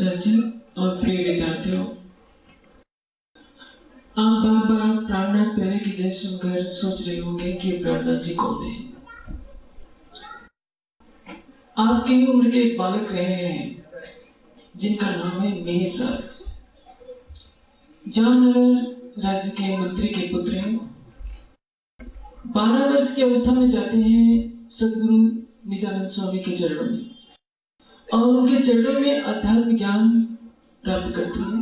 आचार्य जी और प्रिय विद्यार्थियों, आप बार बार प्राणनाथ प्यारे की जय सुनकर सोच रहे होंगे कि प्राणनाथ जी कौन है। आपकी उम्र के एक बालक रहे हैं जिनका नाम है मेहरराज। जामनगर राज्य के मंत्री के पुत्र हैं। 12 वर्ष की अवस्था में जाते हैं सदगुरु निजानंद स्वामी के चरणों में और उनके चरणों में अध्यात्म ज्ञान प्राप्त करते हैं।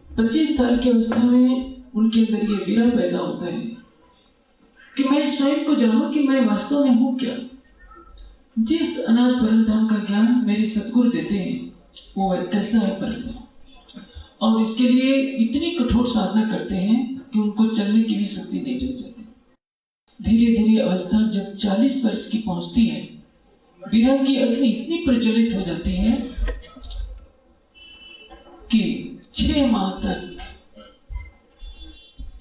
25 साल की अवस्था में उनके अंदर ये विरह पैदा होता है कि मैं स्वयं को जानूं कि मैं वास्तव में हूं क्या। जिस अनाथ परम धाम का ज्ञान मेरे सदगुरु देते हैं वो कैसा है परम धाम, और इसके लिए इतनी कठोर साधना करते हैं कि उनको चलने की भी शक्ति नहीं रह जाती। धीरे धीरे अवस्था जब 40 वर्ष की पहुंचती है, विरह की अग्नि इतनी प्रज्वलित हो जाती है कि 6 माह तक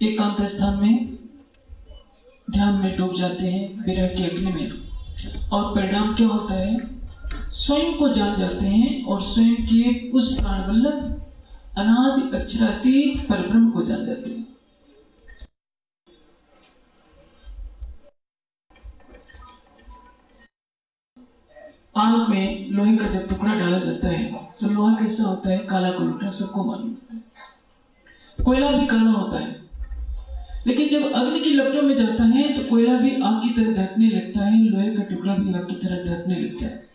एकांत स्थान में ध्यान में डूब जाते हैं विरह की अग्नि में। और परिणाम क्या होता है, स्वयं को जान जाते हैं और स्वयं के उस प्राणवल्लभ अनादि अक्षरातीत परब्रह्म को जान जाते हैं। आग में लोहे का जब टुकड़ा डाला जाता है तो लोहा कैसा होता है, काला कुलटा, सबको मालूम होता है। कोयला भी काला होता है, लेकिन जब अग्नि की लपटों में जाता है तो कोयला भी आग की तरह दहकने लगता है, लोहे का टुकड़ा भी आग की तरह दहकने लगता है।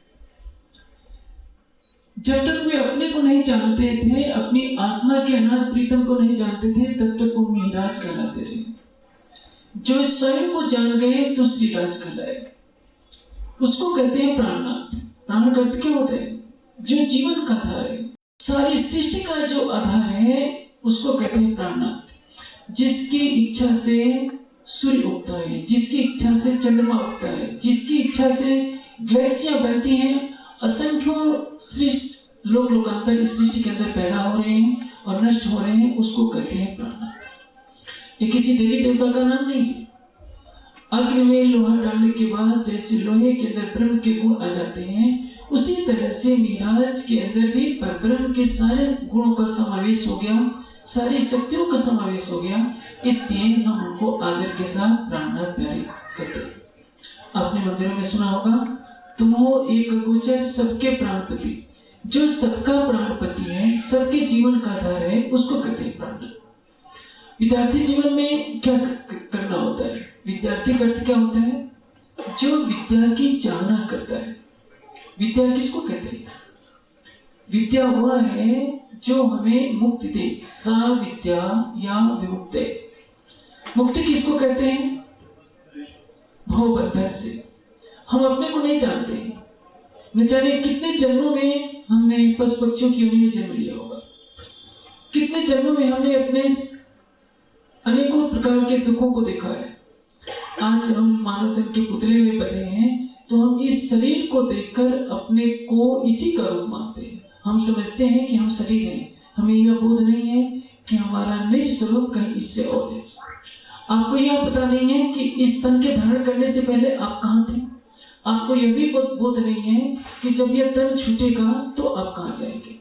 जब तक वे अपने को नहीं जानते थे, अपनी आत्मा के अनाथ प्रीतम को नहीं जानते थे, तब तक वो मेहराज कहलाते रहे। जो स्वयं को जान गए तो श्रीराज कहलाए। उसको कहते हैं प्राणनाथ। प्राण का अर्थ क्या होता है, जो जीवन का आधार है, सारी सृष्टि का जो आधार है उसको कहते हैं प्राणनाथ। जिसकी इच्छा से सूर्य उगता है, जिसकी इच्छा से चंद्रमा उगता है, जिसकी इच्छा से गैलेक्सियां बनती हैं, असंख्यों सृष्टि लोक लोकांतर इस सृष्टि के अंदर पैदा हो रहे हैं और नष्ट हो रहे हैं, उसको कहते हैं प्राणनाथ। ये किसी देवी देवता का नाम नहीं है। अग्नि में लोहा डालने के बाद जैसे लोहे के अंदर ब्रह्म के गुण आ जाते हैं, उसी तरह से मेहराज के अंदर भी परब्रह्म के सारे गुणों का समावेश हो गया, सारी शक्तियों का समावेश हो गया। इसलिए हम उनको आदर के साथ प्राणनाथ प्यारे कहते हैं। आपने मंदिरों में सुना होगा, तुम हो एक अगोचर सबके प्राणपति। जो सबका प्राणपति है, सबके जीवन का आधार है, उसको कहते हैं प्राणनाथ। विद्यार्थी जीवन में क्या करना होता है, विद्यार्थी का अर्थ क्या होता है, जो विद्या की चाहना करता है। विद्या किसको कहते हैं, विद्या वह है जो हमें मुक्ति दे, सा विद्या या विमुक्ति। मुक्ति किसको कहते हैं, भवबंधन से। हम अपने को नहीं जानते हैं, न जाने कितने जन्मों में हमने पशु पक्षियों की योनि में जन्म लिया होगा, कितने जन्मों में हमने अपने अनेकों प्रकार के दुखों को देखा है। आज हम मानव तन के पुतले में बंधे हैं तो हम इस शरीर को देखकर अपने को इसी का रूप मानते हैं। हम समझते हैं कि हम शरीर हैं, हमें यह बोध नहीं है कि हमारा निज स्वरूप कहीं इससे और है। आपको यह पता नहीं है कि इस तन के धारण करने से पहले आप कहाँ थे। आपको यह भी बोध नहीं है कि जब यह तन छूटेगा तो आप कहाँ जाएंगे।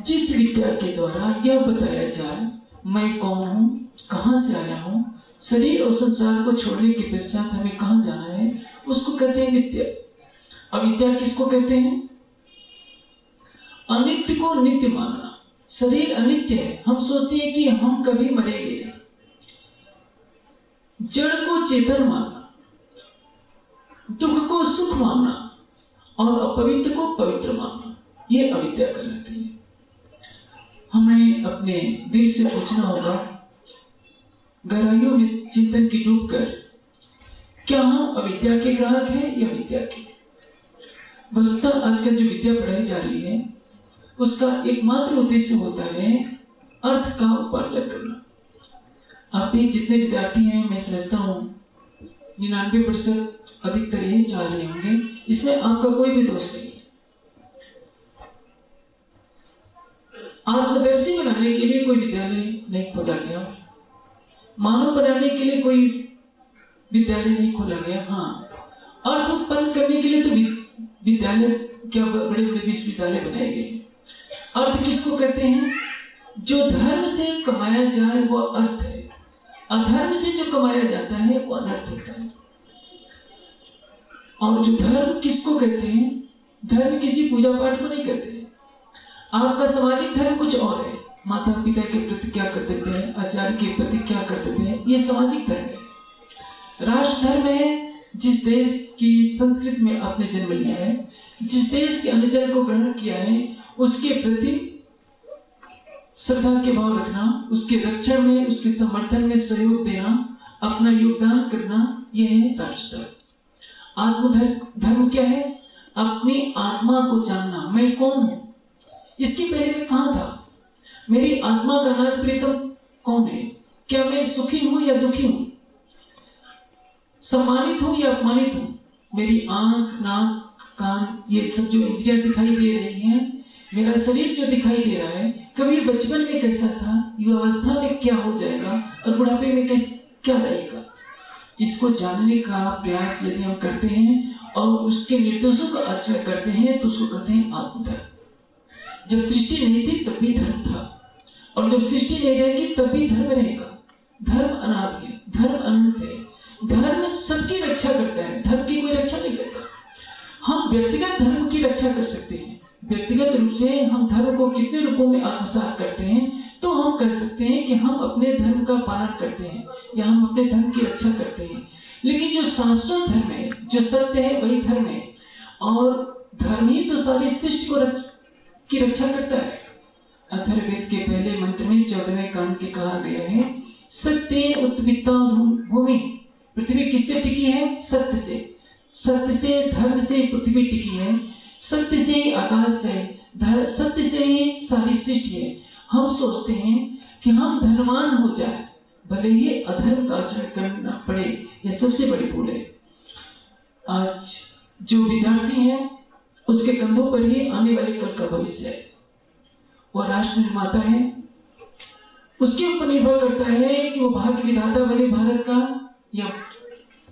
जिस विद्या के द्वारा यह बताया जाए मैं कौन हूँ, कहाँ से आया हूँ, शरीर और संसार को छोड़ने के पश्चात हमें कहाँ जाना है, उसको कहते हैं विद्या। अविद्या किसको कहते हैं, अनित्य को नित्य मानना। शरीर अनित्य है, हम सोचते हैं कि हम कभी मरेंगे। जड़ को चेतन मानना, दुख को सुख मानना और अपवित्र को पवित्र मानना, ये अविद्या कहलाती है। हमें अपने दिल से पूछना होगा, गहराइयों में चिंतन की डूब कर, क्या हम अविद्या के ग्राहक हैं या विद्या के। वस्तुतः आजकल जो विद्या पढ़ाई जा रही है उसका एकमात्र उद्देश्य होता है अर्थ का उपार्जन करना। आप भी जितने विद्यार्थी हैं, मैं समझता हूँ 99% अधिकतर यही चाह रहे होंगे, इसमें आपका कोई भी दोष नहीं है। आत्मदर्शी बनाने के लिए कोई विद्यालय नहीं खोला गया, मानव बनाने के लिए कोई विद्यालय नहीं खोला गया। हाँ, अर्थ उत्पन्न करने के लिए तो विद्यालय क्या बड़े बड़े विश्वविद्यालय बनाए गए। अर्थ किसको कहते हैं? जो धर्म से कमाया जाए वो अर्थ है, अधर्म से जो कमाया जाता है वो अनर्थ होता है। और जो धर्म किसको कहते हैं? धर्म किसी पूजा पाठ को नहीं कहते हैं। आपका सामाजिक धर्म कुछ और है, माता पिता के प्रति क्या कर्तव्य है, आचार्य के प्रति क्या कर्तव्य है, ये सामाजिक धर्म है। राष्ट्र धर्म है जिस देश की संस्कृति में आपने जन्म लिया है, जिस देश के अनुचर को ग्रहण किया है, उसके प्रति श्रद्धा के भाव रखना, उसके रक्षा में, उसके समर्थन में सहयोग देना, अपना योगदान करना, यह है राष्ट्र धर्म। आत्मधर्म क्या है? अपनी आत्मा को जानना, मैं कौन हूं। इसके पहले मैं कहां था? मेरी आत्मा का अनाथ प्रीतम कौन है? क्या मैं सुखी हूं या दुखी हूं? सम्मानित हूं या अपमानित हूं? मेरी आंख, नाक, कान, ये सब जो इंद्रियां दिखाई दे रही हैं, मेरा शरीर जो दिखाई दे रहा है, कभी बचपन में कैसा था, युवावस्था में क्या हो जाएगा और बुढ़ापे में क्या रहेगा, इसको जानने का प्रयास यदि हम करते हैं और उसके निर्देशों का आचरण करते हैं तो उसको कहते हैं आत्मधर्म। जब सृष्टि नहीं थी तब भी धर्म था, और जब सृष्टि नहीं रहेगी तब भी धर्म रहेगा। धर्म अनादि है, धर्म अनंत है, धर्म सबकी रक्षा करता है, धर्म की कोई रक्षा नहीं करता। हम व्यक्तिगत धर्म की रक्षा कर सकते हैं, व्यक्तिगत रूप से हम धर्म को कितने रूपों में आत्मसात करते हैं तो हम कह सकते हैं कि हम अपने धर्म का पालन करते हैं या हम अपने धर्म की रक्षा करते हैं। लेकिन जो शाश्वत धर्म है, जो सत्य है, वही धर्म है, और धर्म ही तो सारी सृष्टि की रक्षा करता है। अथर्ववेद के पहले मंत्र में 14वें कांड के कहा गया है, सत्य उत्पन्ना भूमि। पृथ्वी किससे टिकी है? सत्य से। सत्य से, धर्म से पृथ्वी टिकी है, सत्य से ही आकाश है, सत्य से ही सारी सृष्टि है। हम सोचते हैं कि हम धर्मवान हो जाए, भले ही अधर्म का आचरण करना पड़े, यह सबसे बड़ी भूल है। आज जो विद्यार्थी है उसके कंधों पर ही आने वाले कल का भविष्य है, वह राष्ट्र निर्माता है। उसके ऊपर निर्भर करता है कि वो भाग्य विधाता बने भारत का या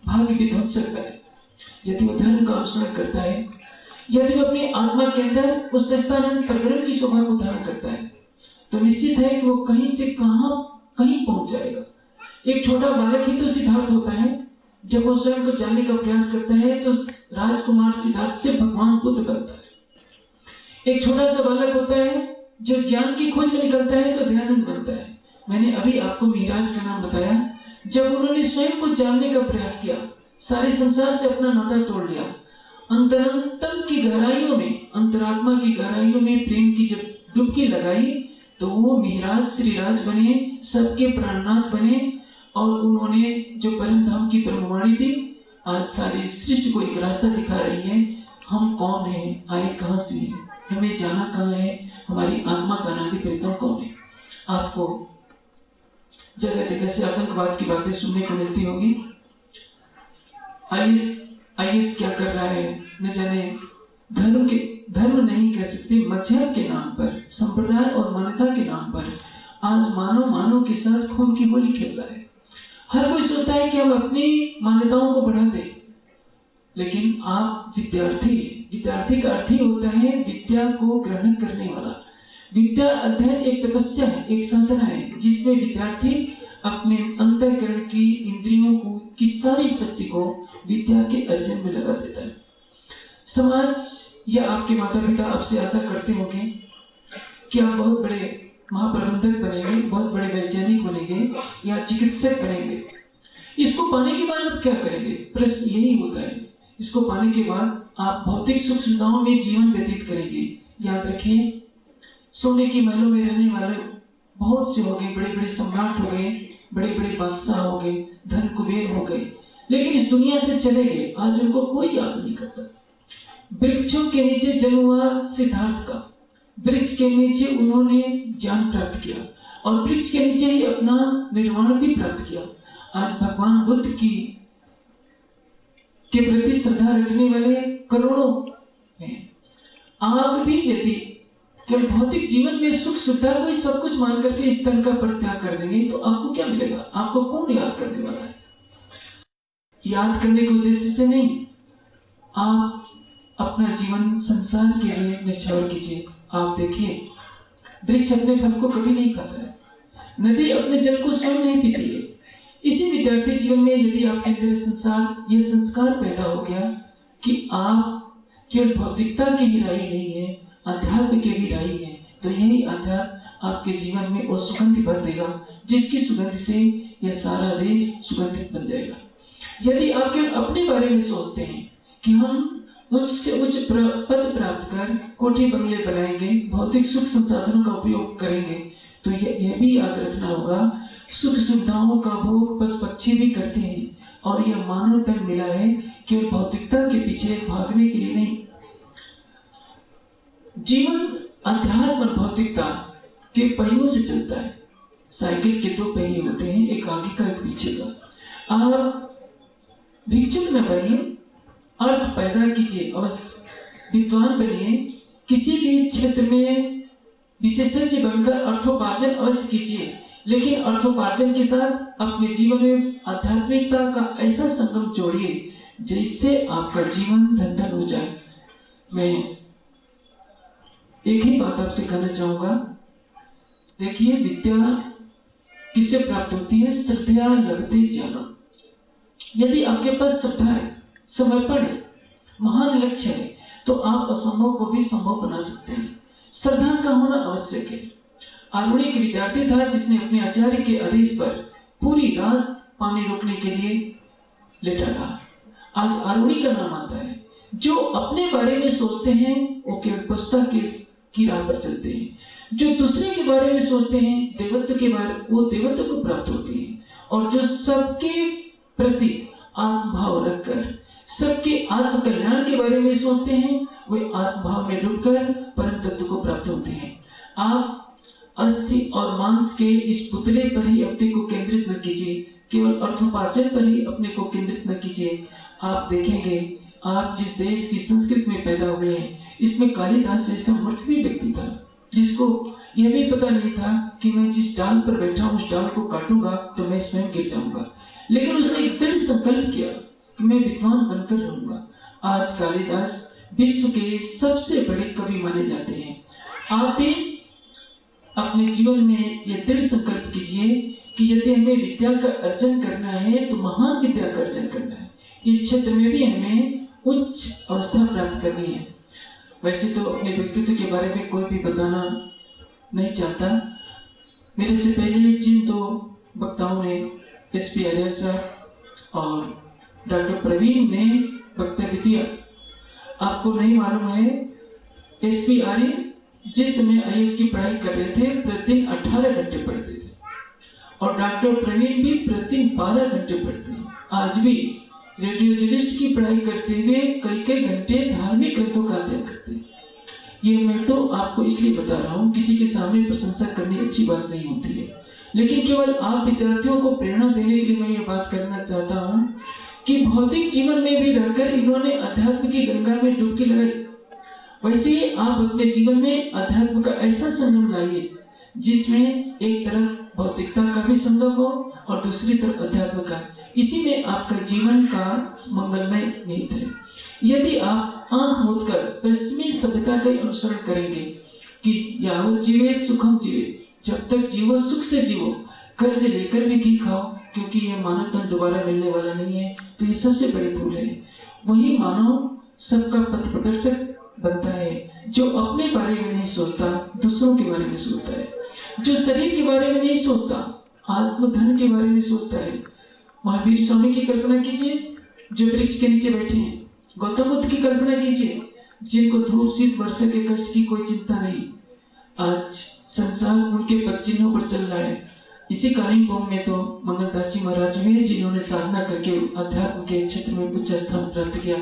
भाग्य विध्वंसक करे। यदि वो धर्म का अनुसरण करता है, यदि वो अपनी आत्मा के अंदर उस सच्चिदानंद परब्रह्म की शोभा को धारण करता है, तो निश्चित है कि वो कहीं से कहीं पहुंच जाएगा। एक छोटा बालक ही तो सिद्धार्थ होता है। जब वो स्वयं को जानने का प्रयास करता है तो राजकुमार सिद्धार्थ से भगवान बुद्ध बनता है। एक छोटा सा बालक होता है जो ज्ञान की खोज में निकलता है तो दयानंद बनता है। मैंने अभी आपको मिहिराज का नाम बताया। जब उन्होंने स्वयं को जानने का प्रयास किया, सारे संसार से अपना नाता तोड़ लिया, अंतरंतम की गहराइयों में, अंतरात्मा की गहराइयों में प्रेम की जब डुबकी लगाई तो वो मिहिराज श्रीराज बने, सबके प्राणनाथ बने, और उन्होंने जो परम धाम की परमवाणी दी, आज सारी सृष्टि को एक रास्ता दिखा रही है। हम कौन है, आए कहां से है, हमें जाना कहां है, हमारी आत्मा का अनादि प्रीतम कौन है। आपको जगह जगह से आतंकवाद की बातें सुनने को मिलती होगी। आईएस क्या कर रहा है न जाने, धर्म नहीं कह सकते, मजहब के नाम पर, संप्रदाय और मान्यता के नाम पर आज मानव के साथ खून की होली खेल रहा है। हर कोई सोचता है कि हम अपनी मान्यताओं को बढ़ा दें, लेकिन आप विद्यार्थी हैं। विद्यार्थी का अर्थ ही होता है विद्या को ग्रहण करने वाला। विद्या अध्ययन एक तपस्या है, एक साधना है, जिसमें विद्यार्थी अपने अंतःकरण की इंद्रियों को की सारी शक्ति को विद्या के अर्जन में लगा देता है। समाज या आपके माता पिता आपसे आशा करते होंगे कि आप बहुत बड़े महाप्रबंधक बनेंगे, बहुत बड़े वैज्ञानिक बनेंगे या चिकित्सक बनेंगे। इसको पाने के बाद आप क्या करेंगे? प्रश्न यही होता है। इसको पाने के बाद आप भौतिक सुख सुविधाओं में जीवन व्यतीत करेंगे। याद रखिए, सोने के महलों में रहने वाले बहुत से हो गए, बड़े बड़े सम्राट हो गए, बड़े बड़े बादशाह हो गए, धन कुबेर हो गए, लेकिन इस दुनिया से चले गए। आज उनको कोई याद नहीं करता। वृक्षों के नीचे जन्म हुआ सिद्धार्थ का, वृक्ष के नीचे उन्होंने ज्ञान प्राप्त किया और वृक्ष के नीचे ही अपना निर्वाण भी प्राप्त किया। आज भगवान बुद्ध के प्रति श्रद्धा रखने वाले करोड़ों हैं। आप भी यदि केवल भौतिक जीवन में सुख सुविधा को ही सब कुछ मान करके इस तरह का परित्याग कर देंगे तो आपको क्या मिलेगा? आपको कौन याद करने वाला है? याद करने के उद्देश्य से नहीं, आप अपना जीवन संसार के लिए निछावर कीजिए, आप देखिए, वृक्ष अपने फल को कभी नहीं खाता है, नदी अपने जल को स्वयं नहीं पीती है। इसी विद्यार्थी जीवन में यदि आपके अंदर ये संस्कार पैदा हो गया कि आप केवल भौतिकता के ही राही नहीं है, अध्यात्म के भी राही है, तो यही अध्यात्म आपके जीवन में वो सुगंध भर देगा जिसकी सुगंध से यह सारा देश सुगंधित बन जाएगा। यदि आप केवल अपने बारे में सोचते हैं कि हम उच्च से उच्च पद प्राप्त कर कोठी बंगले बनाएंगे, भौतिक सुख संसाधनों का उपयोग करेंगे, तो यह भी याद रखना होगा, सुख सुविधाओं का भोग पशु पक्षी भी करते हैं और यह मानव तन मिला है केवल भौतिकता के पीछे भागने के लिए नहीं। जीवन अध्यात्म और भौतिकता के पहियों से चलता है। साइकिल के 2 पहिए होते हैं, एक आगे का एक पीछे का। आप भिक्षुक न बनिए, अर्थ पैदा कीजिए, अवश्य विद्वान बनिए, किसी भी क्षेत्र में विशेषज्ञ बनकर अर्थोपार्जन अवश्य कीजिए, लेकिन अर्थोपार्जन के साथ अपने जीवन में आध्यात्मिकता का ऐसा संगम जोड़िए जिससे आपका जीवन धन धन हो जाए। मैं एक ही बात आपसे कहना चाहूंगा, देखिए, विद्या किससे प्राप्त होती है? श्रद्धया लभते ज्ञानम। यदि आपके पास श्रद्धा है, समर्पण है, महान लक्ष्य है, तो आप असंभव को भी संभव बना सकते हैं। श्रद्धा का होना आवश्यक है। आरुणि एक विद्यार्थी था जिसने अपने आचार्य के आदेश पर पूरी रात पानी रोकने के लिए लेटा रहा। आज आरुणि का नाम आता है। जो अपने बारे में सोचते हैं वो केवल पछता की राह पर चलते हैं। जो दूसरे के बारे में सोचते हैं वो देवत्व को प्राप्त होते हैं। और जो सबके प्रति आत्मभाव रखकर सबके आत्म कल्याण के बारे में सोचते हैं वे आत्मभाव में डूबकर परम तत्व को प्राप्त होते हैं। आप अस्थि और मांस के इस पुतले पर ही अपने को केंद्रित न कीजिए, केवल अर्थोपार्जन पर ही अपने को केंद्रित न कीजिए। आप देखेंगे, आप जिस देश की संस्कृति में पैदा हुए हैं, इसमें कालिदास जैसा मूर्ख भी व्यक्ति था जिसको यह भी पता नहीं था कि मैं जिस डाल पर बैठा हूं उस डाल को काटूंगा तो मैं स्वयं गिर जाऊंगा, लेकिन उसने एक दृढ़ संकल्प किया कि मैं विद्वान बनकर रहूंगा। आज कालिदास विश्व के सबसे बड़े कवि माने जाते हैं। आप भी अपने जीवन में यह दृढ़ संकल्प कीजिए कि यदि हमें विद्या का अर्जन करना है तो महान विद्या का अर्जन करना है। इस क्षेत्र में भी हमें उच्च अवस्था प्राप्त करनी है। वैसे तो अपने व्यक्तित्व के बारे में कोई भी बताना नहीं चाहता। मेरे से पहले जिन 2 वक्ताओं ने, SP आर्य सर और डॉक्टर प्रवीण ने वक्तव्य दिया, आपको नहीं मालूम है, SP आर्य जिस समय IAS की पढ़ाई कर रहे थे प्रतिदिन 18 घंटे पढ़ते थे और डॉक्टर प्रवीण भी प्रतिदिन 12 घंटे पढ़ते हैं। आज भी रेडियोलॉजिस्ट की पढ़ाई करते हुए कई घंटे धार्मिक ग्रंथों का अध्ययन करते हैं। ये मैं तो आपको इसलिए बता रहा हूँ, किसी के सामने प्रशंसा करनी अच्छी बात नहीं होती है, लेकिन केवल आप विद्यार्थियों को प्रेरणा देने के लिए मैं ये बात करना चाहता हूँ कि भौतिक जीवन में भी रहकर इन्होंने अध्यात्म की गंगा में डुबकी लगाई। वैसे ही आप अपने जीवन में अध्यात्म का ऐसा संगम लाइए जिसमें एक तरफ भौतिकता का भी संगम हो और दूसरी तरफ अध्यात्म का। इसी में आपका जीवन का मंगलमय निहित है। यदि आप आंख मूंद कर पश्चिमी सभ्यता का अनुसरण करेंगे कि यावत जीवे सुखम जीवे, जब तक जीवो सुख से जीवो, कर्ज लेकर भी घी खाओ क्योंकि यह मानव तन दोबारा मिलने वाला नहीं है, तो ये सबसे बड़ी भूल है। वही मानव सबका पथ प्रदर्शक बनता है जो अपने बारे में नहीं सोचता, दूसरों के बारे में सोचता है, जो शरीर के बारे में नहीं सोचता, आत्मधन के बारे में सोचता है। महावीर स्वामी की कल्पना कीजिए जो वृक्ष के नीचे बैठे हैं। गौतम बुद्ध की कल्पना कीजिए जिनको धूप शीत वर्षा के कष्ट की कोई चिंता नहीं। आज संसार उनके पद चिन्हों पर चल रहा है। इसी कालिम्पोंग में तो मंगलदास जी महाराज हुए जिन्होंने साधना करके अध्यात्म के क्षेत्र में उच्च स्थान प्राप्त किया।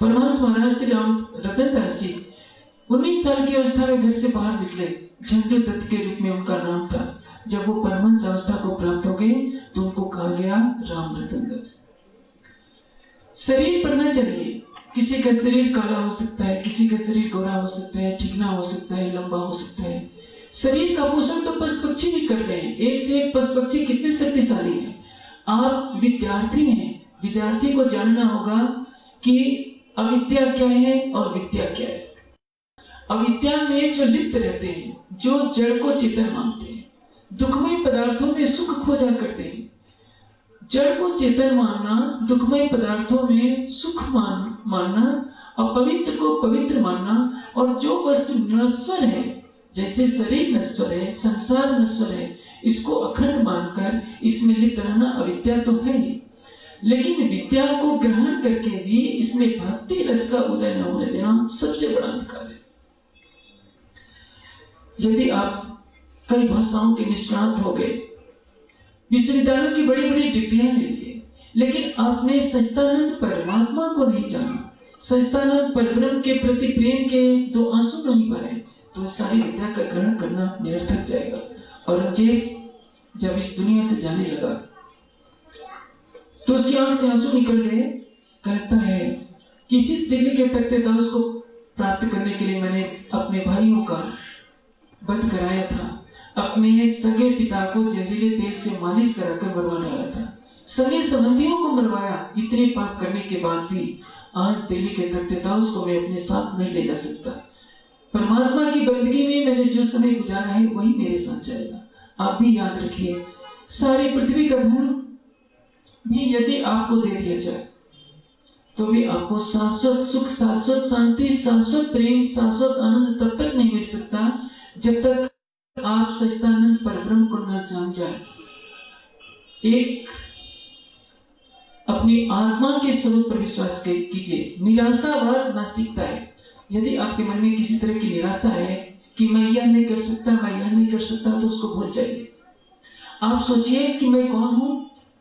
परमहंस महाराज श्री राम रतन दास जी 19 साल की अवस्था में घर से बाहर निकले। झंडू दत्त के रूप में उनका नाम था। जब वो परमहंस अवस्था को प्राप्त हो गए तो उनको कहा गया राम रतन दास। शरीर पढ़ना चाहिए। किसी का शरीर काला हो सकता है, किसी का शरीर गोरा हो सकता है, चिकना हो सकता है, लंबा हो सकता है। शरीर का पोषण तो पशु पक्षी भी कर रहे हैं। एक से एक पशु पक्षी कितने शक्तिशाली हैं। आप विद्यार्थी हैं, विद्यार्थी को जानना होगा कि अविद्या क्या है और विद्या क्या है। अविद्या में जो लिप्त रहते हैं, जो जड़ को चेतन मानते हैं, दुखमय पदार्थों में सुख खोजा करते हैं। जड़ को चेतन मानना, दुखमय पदार्थों में सुख मानना, अपवित्र को पवित्र मानना, और जो वस्तु नश्वर है, जैसे शरीर नश्वर है, संसार नश्वर है, इसको अखंड मानकर इसमें लिप्त रहना अविद्या तो है ही। लेकिन विद्या को ग्रहण करके भी इसमें भक्ति रस का उदय न होने देना सबसे बड़ा अंधकार है। यदि आप कई भाषाओं के निष्णात हो गए, विश्वविद्यालयों की बड़ी बड़ी डिग्रियां ले लिए, लेकिन आपने सच्चिदानंद परमात्मा को नहीं जाना, सच्चिदानंद परब्रह्म के प्रति प्रेम के दो आंसू नहीं भरे, तो सारी विद्या का ग्रहण करना निरर्थक जाएगा। औरंगजेब जब इस दुनिया से जाने लगा तो उसकी आंख से आंसू निकल गए। कहता है कि इसी दिल्ली के तख्तेदास को प्राप्त करने के लिए मैंने अपने भाइयों का वध कराया था, अपने सगे पिता को जहरीले तेल से मालिश कराकर मरवाने वाला था, सगे संबंधियों को मरवाया। इतने पाप करने के बाद भी आज दिल्ली के तख्तेदास को मैं अपने साथ नहीं ले जा सकता। परमात्मा की बंदगी में मैंने जो समय गुजारा है वही मेरे साथ जाएगा। आप भी याद रखिए, सारी पृथ्वी का धन भी यदि आपको दे दिया जाए तो भी आपको शाश्वत सुख, शाश्वत शांति, शाश्वत प्रेम, शाश्वत आनंद तब तक नहीं मिल सकता जब तक आप सच्चिदानंद परब्रह्म को न जान जाए। एक अपनी आत्मा के स्वरूप पर विश्वास कीजिए। निराशावाद नास्तिकता है। यदि आपके मन में किसी तरह की निराशा है कि मैं यह नहीं कर सकता, मैं यह नहीं कर सकता, तो उसको भूल जाइए। आप सोचिए कि मैं कौन हूं।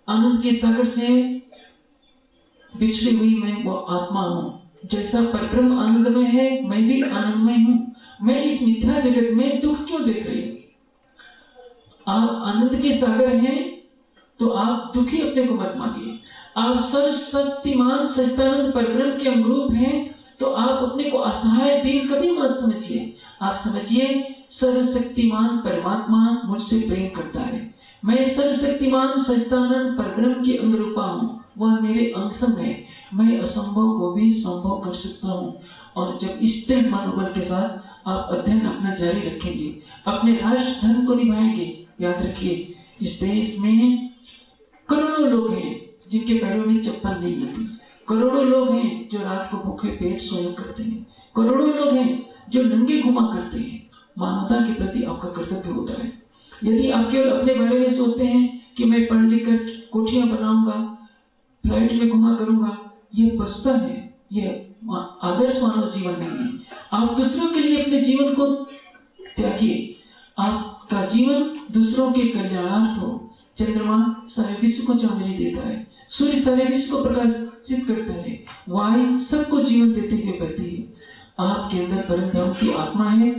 आनंद के सागर से बिछड़ी हुई मैं वो आत्मा हूं। जैसा परब्रह्म आनंदमय है, मैं भी आनंदमय हूं। मैं इस मिथ्या जगत में दुख क्यों देख रही हूं? आप आनंद के सागर हैं तो आप दुखी अपने को मत मानिए। आप सर्वशक्तिमान सच्चिदानंद परब्रह्म के अनुरूप हैं तो आप अपने को असहाय दीन कभी मत समझिए। आप समझिए सर्वशक्तिमान परमात्मा मुझसे प्रेम करता है। मैं सर्वशक्तिमान सच्चिदानंद परब्रह्म की अंगरूपा हूँ, वह मेरे अंगसंग है। मैं असंभव को भी संभव कर सकता हूँ। और जब इस दृढ़ मनोबल के साथ आप अध्ययन अपना जारी रखेंगे, अपने राष्ट्र धर्म को निभाएंगे, याद रखिए इस देश में करोड़ों लोग हैं जिनके पैरों में चप्पल नहीं होती। करोड़ों लोग हैं जो रात को भूखे पेट सोया करते हैं। करोड़ों लोग हैं जो नंगे घुमा करते हैं। मानवता के प्रति आपका कर्तव्य होता है। यदि आप केवल अपने बारे में सोचते हैं कि मैं पढ़ लिख कर कोठियां बनाऊंगा, फ्लाइट में घुमा करूंगा, ये बचपन है, ये आदर्श मानव जीवन नहीं है। आप दूसरों के लिए अपने जीवन को त्यागिए। आपका जीवन दूसरों के कल्याणार्थ हो। चंद्रमा सारे विश्व को चांदनी देता है, सूर्य सारे विश्व को प्रकाशित करता है, वायु सबको जीवन देते हुए बहती है। आपके अंदर परम धाम की आत्मा है।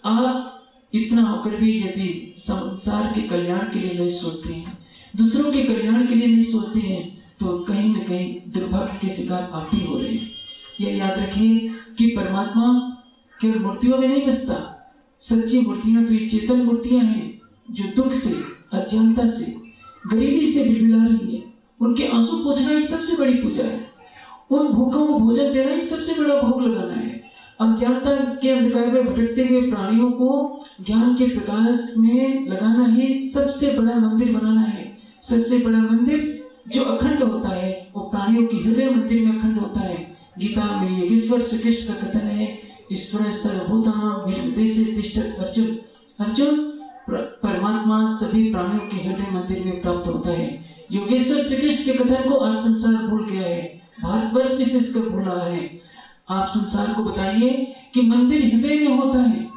आप इतना होकर भी यदि संसार के कल्याण के लिए नहीं सोचते हैं, दूसरों के कल्याण के लिए नहीं सोचते हैं, तो कहीं न कहीं दुर्भाग्य के शिकार आप भी हो रहे हैं। यह याद रखिए कि परमात्मा केवल मूर्तियों में नहीं बसता। सच्ची मूर्तियां तो ये चेतन मूर्तियां हैं जो दुख से, अज्ञानता से, गरीबी से बिलबिला रही है। उनके आंसू पोंछना ही सबसे बड़ी पूजा है। उन भूखों को भोजन देना ही सबसे बड़ा भोग लगाना है। अज्ञानता के अंधकार में भटकते हुए प्राणियों को ज्ञान के प्रकाश में लगाना ही सबसे बड़ा मंदिर बनाना है। सबसे बड़ा मंदिर जो अखंड होता है वो प्राणियों के हृदय मंदिर में अखंड होता है। गीता में योगेश्वर श्री कृष्ण का कथन है, ईश्वर सर्वभूतानां हृदयेषु तिष्ठति अर्जुन। अर्जुन, परमात्मा सभी प्राणियों के हृदय मंदिर में प्राप्त होता है। योगेश्वर श्री कृष्ण के कथन को आज संसार भूल गया है, भारतवर्ष विशेषकर भूल रहा है। आप संसार को बताइए कि मंदिर हृदय में होता है।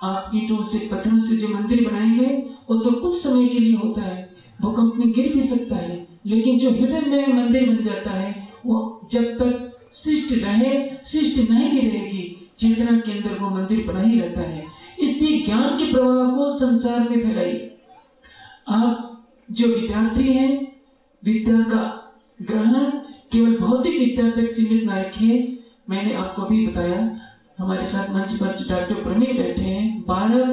आप ईंटों से, पत्थरों से जो मंदिर बनाएंगे वो तो कुछ समय के लिए होता है, भूकंप में गिर भी सकता है, लेकिन जो हृदय में मंदिर बन जाता है वो जब तक सृष्टि रहे, सृष्टि नहीं भी रहेगी, चेतना के अंदर वो मंदिर बना ही रहता है। इसलिए ज्ञान के प्रवाह को संसार में फैलाइए। आप जो विद्यार्थी हैं, विद्या का ग्रहण केवल भौतिक विद्या तक सीमित न रखिए। मैंने आपको भी बताया, हमारे साथ मंच पर डॉक्टर प्रमेय बैठे हैं,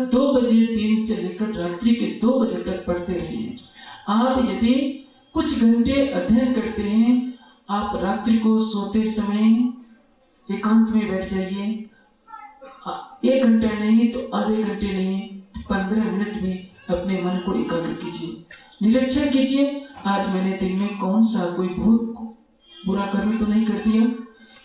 2 बजे दिन से लेकर रात्रि के 2 बजे तक पढ़ते रहे हैं। आप यदि कुछ घंटे अध्ययन करते हैं, आप रात्रि को सोते समय एकांत में बैठ जाइए, 1 घंटा नहीं तो आधे घंटे नहीं, 15 मिनट में अपने मन को एकाग्र कीजिए, निरीक्षण कीजिए आज मैंने दिन में कौन सा कोई बुरा कर्म तो नहीं कर दिया,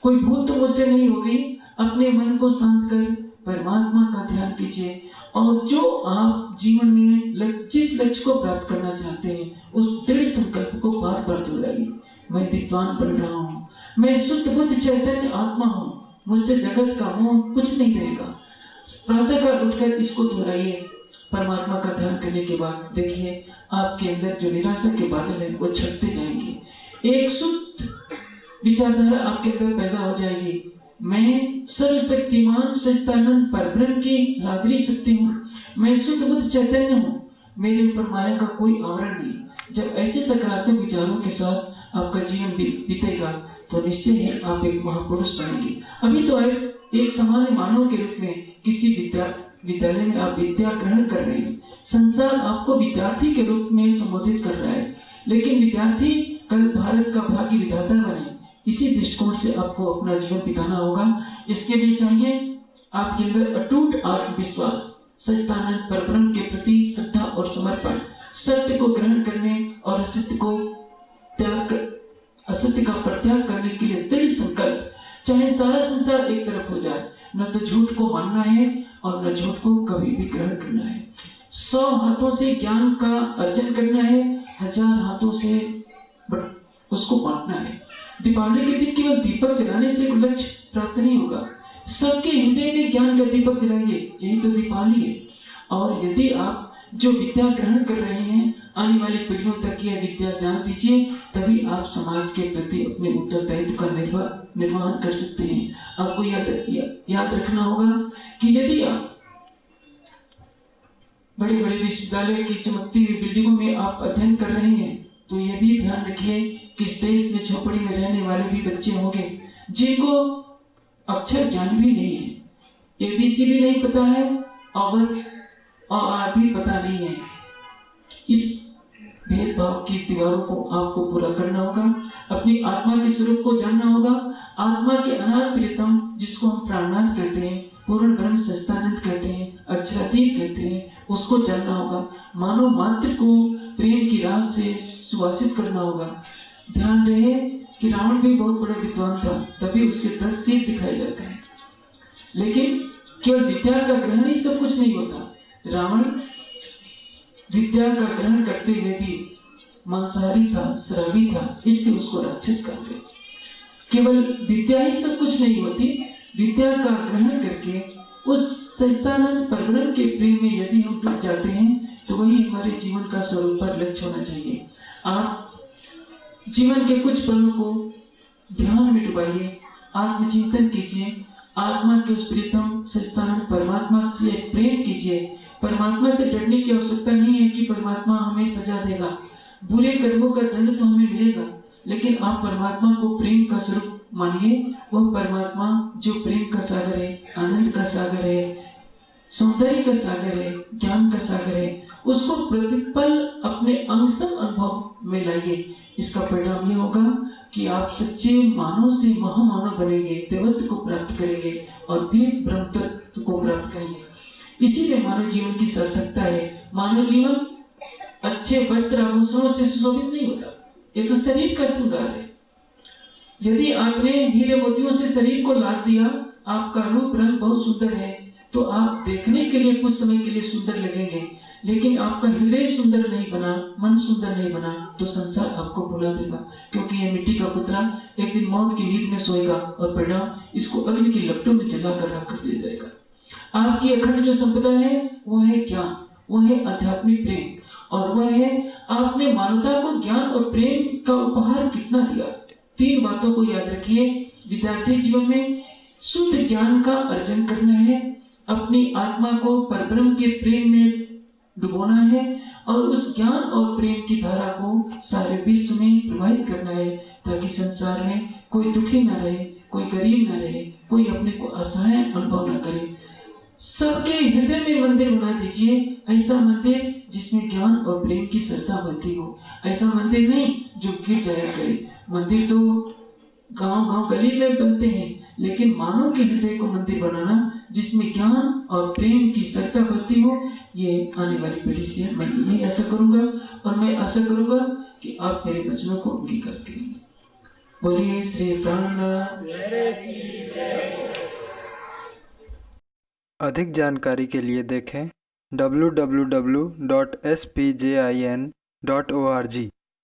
कोई भूल तो मुझसे नहीं हो गई। अपने मन को शांत कर परमात्मा का ध्यान कीजिए और जो आप जीवन में जिस लक्ष्य को प्राप्त करना चाहते हैं उस दृढ़ संकल्प को बार बार दोहराइए। मैं विद्वान बन रहा हूँ, मैं शुद्ध बुद्ध चैतन्य आत्मा हूँ, मुझसे जगत का मोह कुछ नहीं रहेगा। प्रातःकाल उठकर इसको दोहराइए। परमात्मा का ध्यान करने के बाद देखिए आपके अंदर जो निराशा के बादल हैं वो छटते जाएंगे। एक शुद्ध विचारधारा आपके अंदर पैदा हो जाएगी। मैं सर्वशक्तिमान सच्चिदानंद परब्रह्म की लादरी शक्ति हूँ, मैं शुद्ध बुद्ध चैतन्य हूँ, मेरे ऊपर माया का कोई आवरण नहीं। जब ऐसे सकारात्मक विचारों के साथ आपका जीवन बीतेगा तो निश्चय ही आप एक महापुरुष बनेंगे। अभी तो आप एक सामान्य मानव के रूप में किसी विद्यालय में आप विद्या ग्रहण कर रहे हैं। संसार आपको विद्यार्थी के रूप में संबोधित कर रहा है, लेकिन विद्यार्थी कल भारत का भाग्य विधाता बने, इसी दृष्टिकोण से आपको अपना जीवन बिताना होगा। इसके लिए चाहिए आपके अंदर अटूट आत्मविश्वास, सच्चिदानंद परब्रह्म के प्रति श्रद्धा और समर्पण, सत्य को ग्रहण करने और असत्य का परित्याग करने के लिए दृढ़ संकल्प। चाहे सारा संसार एक तरफ हो जाए, न तो झूठ को मानना है और न झूठ को कभी भी ग्रहण करना है। 100 हाथों से ज्ञान का अर्जन करना है, 1000 हाथों से उसको बांटना है। दीपावली के दिन केवल दीपक जलाने से लक्ष्य प्राप्त नहीं होगा, सबके हृदय में ज्ञान का दीपक जलाइए, यही तो दीपावली है। और यदि आप जो विद्या ग्रहण कर रहे हैं आने वाली पीढ़ियों तक यह विद्या ज्ञान दीजिए, तभी आप समाज के प्रति अपने उत्तरदायित्व का निर्वहन कर सकते हैं। आपको याद रखना होगा कि यदि आप बड़े बड़े विश्वविद्यालय की चमकती हुई बिल्डिंगों में आप अध्ययन कर रहे हैं तो यह भी ध्यान रखिए कि इस देश में झोपड़ी में रहने वाले भी बच्चे होंगे जिनको अक्षर ज्ञान भी नहीं है, ABC भी नहीं पता है और आ भी पता नहीं है। इस भेदभाव की दीवारों को आपको पूरा करना होगा। अपनी आत्मा के स्वरूप को जानना होगा। आत्मा के अनाथ प्रियतम जिसको हम प्राणनाथ कहते हैं, पूर्ण ब्रह्म सच्चिदानंद कहते हैं, अक्षरातीत कहते हैं, उसको जानना होगा। मानव मात्र को प्रेम की राह से सुवासित करना होगा। ध्यान रहे कि रावण भी बहुत बड़ा विद्वान था, तभी उसके 10 सिर दिखाए जाते हैं। लेकिन केवल विद्या का ग्रहण ही सब कुछ नहीं होता। रावण विद्या का ग्रहण करते हुए भी मांसाहारी था, शराबी था, इसलिए उसको राक्षस कहते। केवल विद्या ही सब कुछ नहीं होती। विद्या का ग्रहण करके उस सच्चिदानंद परब्रह्म के प्रेम में यदि हम डूब जाते हैं तो वही हमारे जीवन का स्वरूप पर लक्ष्य होना चाहिए। आप जीवन के कुछ पलों को ध्यान में डुबाइए, आत्मचिंतन कीजिए, आत्मा के उस प्रीतम सच्चिदानंद परमात्मा से प्रेम कीजिए। परमात्मा से डरने की आवश्यकता नहीं है कि परमात्मा हमें सजा देगा, बुरे कर्मों का दंड तो हमें मिलेगा, लेकिन आप परमात्मा को प्रेम का स्वरूप मानिए। वह परमात्मा जो प्रेम का सागर है, आनंद का सागर है, सौंदर्य का सागर है, ज्ञान का सागर है, उसको प्रतिपल अपने अंगसंग अनुभव में लाइए। इसका परिणाम यह होगा कि आप सच्चे मानव से महामानव बनेंगे, देवत्व को प्राप्त करेंगे और फिर ब्रह्म तत्व को प्राप्त करेंगे। इसीलिए मानव जीवन की सार्थकता है। मानव जीवन अच्छे वस्त्र आभूषणों से सुशोभित नहीं होता, ये तो शरीर का श्रृंगार है। यदि आपने हीरे मोतियों से शरीर को लाद दिया, आपका रूप रंग बहुत सुंदर है, तो आप देखने के लिए कुछ समय के लिए सुंदर लगेंगे, लेकिन आपका हृदय सुंदर नहीं बना, मन सुंदर नहीं बना, तो संसार आपको भुला देगा। क्योंकि यह मिट्टी का पुतला एक दिन मौत की नींद में सोएगा और परिणाम इसको अग्नि की लपटों में जलाकर राख कर दिया जाएगा। आपकी अखंड जो संपदा है वह है ज्ञान, वह है आध्यात्मिक प्रेम, और वह है आपने मानवता को ज्ञान और प्रेम का उपहार कितना दिया। 3 बातों को याद रखिए। विद्यार्थी जीवन में शुद्ध ज्ञान का अर्जन करना है, अपनी आत्मा को परब्रह्म के प्रेम में डुबोना है और उस ज्ञान और प्रेम की धारा को सारे विश्व में प्रवाहित करना है, ताकि संसार में कोई दुखी न रहे, कोई गरीब न रहे, कोई अपने को असहाय अनुभव न करे। सबके हृदय में मंदिर बना दीजिए, ऐसा मंदिर जिसमें ज्ञान और प्रेम की श्रद्धा बनती हो। ऐसा मंदिर नहीं जो गिर जाया करे। मंदिर तो गांव गांव गली में बनते हैं, लेकिन मानव के हृदय को मंदिर बनाना जिसमें ज्ञान और प्रेम की श्रद्धा भक्ति हो, ये आने वाली पीढ़ी से मैं यही आशा करूंगा। और मैं आशा करूंगा कि आप मेरे वचनों को अंगीकार करेंगे। बोलिए श्री प्राणनाथ। अधिक जानकारी के लिए देखें www.spjin.org।